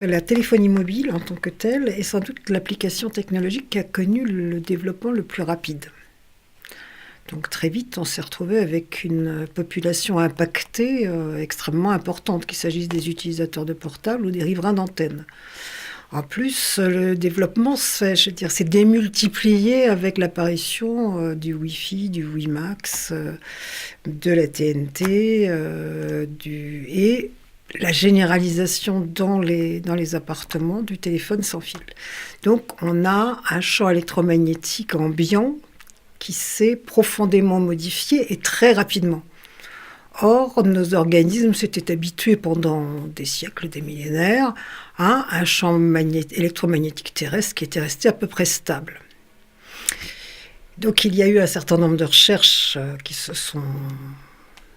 La téléphonie mobile en tant que telle est sans doute l'application technologique qui a connu le développement le plus rapide. Donc très vite, on s'est retrouvé avec une population impactée extrêmement importante, qu'il s'agisse des utilisateurs de portables ou des riverains d'antennes. En plus, le développement s'est démultiplié avec l'apparition du Wi-Fi, du WiMAX, de la TNT, et la généralisation dans les appartements du téléphone sans fil. Donc on a un champ électromagnétique ambiant qui s'est profondément modifié et très rapidement. Or, nos organismes s'étaient habitués pendant des siècles, des millénaires, à un champ électromagnétique terrestre qui était resté à peu près stable. Donc il y a eu un certain nombre de recherches qui se sont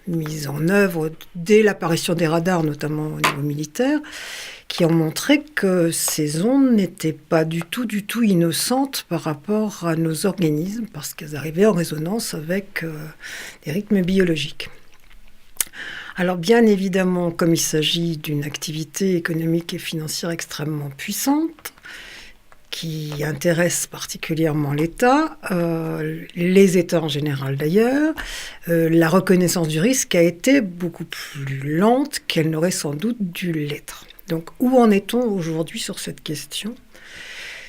mises en œuvre dès l'apparition des radars, notamment au niveau militaire, qui ont montré que ces ondes n'étaient pas du tout innocentes par rapport à nos organismes, parce qu'elles arrivaient en résonance avec les rythmes biologiques. Alors bien évidemment, comme il s'agit d'une activité économique et financière extrêmement puissante, qui intéresse particulièrement l'État, les États en général d'ailleurs, la reconnaissance du risque a été beaucoup plus lente qu'elle n'aurait sans doute dû l'être. Donc où en est-on aujourd'hui sur cette question ?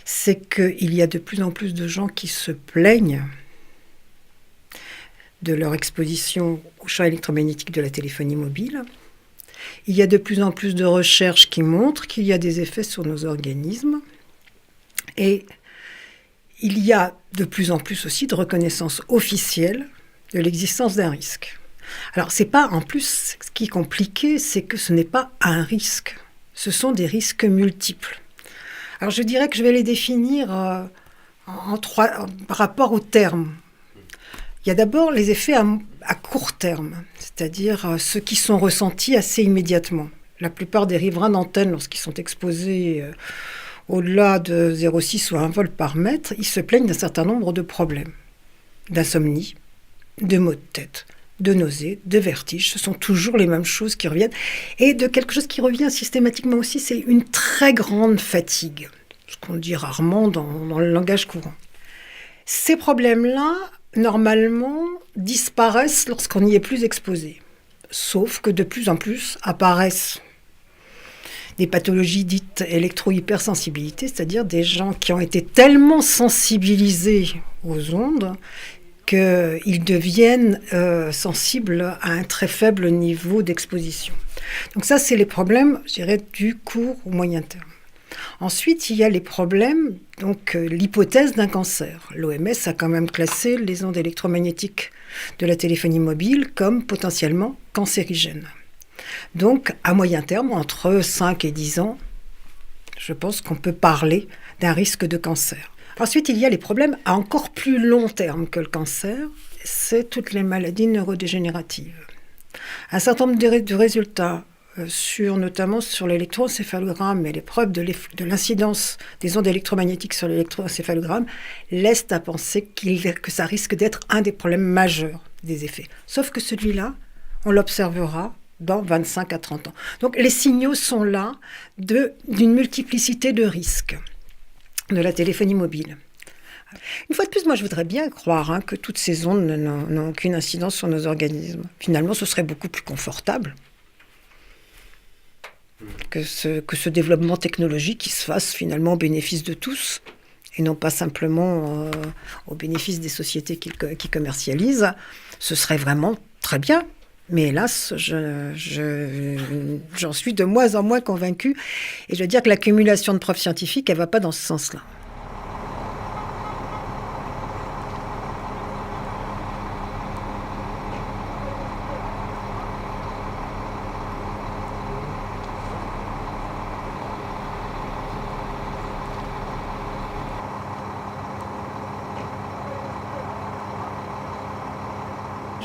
C'est qu'il y a de plus en plus de gens qui se plaignent de leur exposition au champ électromagnétique de la téléphonie mobile. Il y a de plus en plus de recherches qui montrent qu'il y a des effets sur nos organismes. Et il y a de plus en plus aussi de reconnaissance officielle de l'existence d'un risque. Alors, c'est pas, en plus, ce qui est compliqué, c'est que ce n'est pas un risque. Ce sont des risques multiples. Alors, je dirais que je vais les définir par rapport aux termes. Il y a d'abord les effets à court terme, c'est-à-dire ceux qui sont ressentis assez immédiatement. La plupart des riverains d'antennes, lorsqu'ils sont exposés au-delà de 0,6 ou 1 volt par mètre, ils se plaignent d'un certain nombre de problèmes. D'insomnie, de maux de tête, de nausées, de vertiges. Ce sont toujours les mêmes choses qui reviennent. Et de quelque chose qui revient systématiquement aussi, c'est une très grande fatigue. Ce qu'on dit rarement dans le langage courant. Ces problèmes-là, normalement, disparaissent lorsqu'on n'y est plus exposé. Sauf que de plus en plus apparaissent des pathologies dites électro-hypersensibilité, c'est-à-dire des gens qui ont été tellement sensibilisés aux ondes qu'ils deviennent sensibles à un très faible niveau d'exposition. Donc ça, c'est les problèmes, je dirais, du court ou moyen terme. Ensuite, il y a les problèmes, donc l'hypothèse d'un cancer. L'OMS a quand même classé les ondes électromagnétiques de la téléphonie mobile comme potentiellement cancérigènes. Donc, à moyen terme, entre 5 et 10 ans, je pense qu'on peut parler d'un risque de cancer. Ensuite, il y a les problèmes à encore plus long terme que le cancer, c'est toutes les maladies neurodégénératives. Un certain nombre de résultats notamment sur l'électroencéphalogramme et les preuves de l'incidence des ondes électromagnétiques sur l'électroencéphalogramme laissent à penser que ça risque d'être un des problèmes majeurs des effets. Sauf que celui-là, on l'observera dans 25 à 30 ans. Donc les signaux sont là d'une multiplicité de risques de la téléphonie mobile. Une fois de plus, moi je voudrais bien croire que toutes ces ondes n'ont aucune incidence sur nos organismes. Finalement, ce serait beaucoup plus confortable que ce développement technologique qui se fasse finalement au bénéfice de tous et non pas simplement au bénéfice des sociétés qui commercialisent. Ce serait vraiment très bien. Mais hélas, j'en suis de moins en moins convaincue. Et je veux dire que l'accumulation de preuves scientifiques, elle ne va pas dans ce sens-là.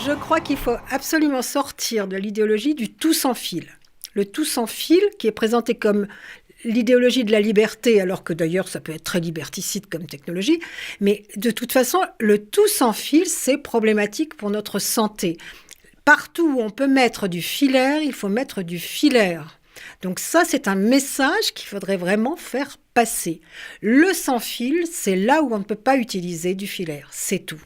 Je crois qu'il faut absolument sortir de l'idéologie du tout sans fil. Le tout sans fil, qui est présenté comme l'idéologie de la liberté, alors que d'ailleurs ça peut être très liberticide comme technologie, mais de toute façon, le tout sans fil, c'est problématique pour notre santé. Partout où on peut mettre du filaire, il faut mettre du filaire. Donc ça, c'est un message qu'il faudrait vraiment faire passer. Le sans fil, c'est là où on ne peut pas utiliser du filaire, c'est tout.